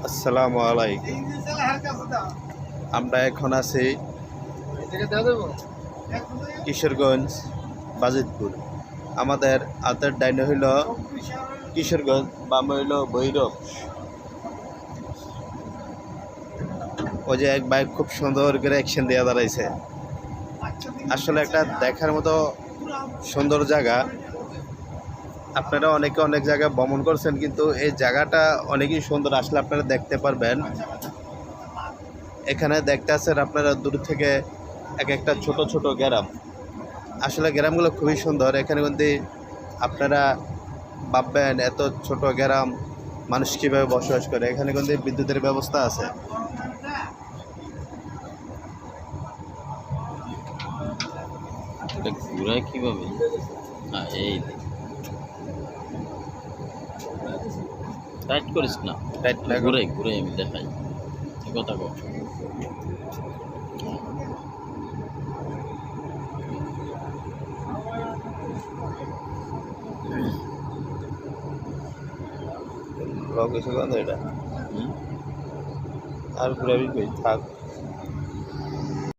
আসসালামু আলাইকুম। আমরা এখন আছি কিশোরগঞ্জ বাজিতপুর। আমাদের হাতের ডাইনে হইল কিশোরগঞ্জ, বামে হইল ভৈরব। ওই যে এক বাইক খুব সুন্দর করে অ্যাকশন দিয়ে দাঁড়াইছে। আসলে একটা দেখার মতো সুন্দর জায়গা। আপনারা অনেকে অনেক জায়গায় ভ্রমণ করছেন, কিন্তু এই জায়গাটা অনেকই সুন্দর। আসলে আপনারা দেখতে পারবেন। এখানে দেখতে আছেন আপনারা দূর থেকে এক একটা ছোট ছোট গ্রাম। আসলে গ্রামগুলো খুবই সুন্দর। এখানে কিন্তু আপনারা ভাববেন এত ছোট গ্রাম মানুষ কীভাবে বসবাস করে। এখানে কিন্তু বিদ্যুতের ব্যবস্থা আছে। ঘুরায় কিভাবে? এই টাইট করিস না, টাইট না ঘুরে ঘুরে আমি দেখাই কথা কর। লগ কিছু এটা আর ঘুরাবি কই থাক।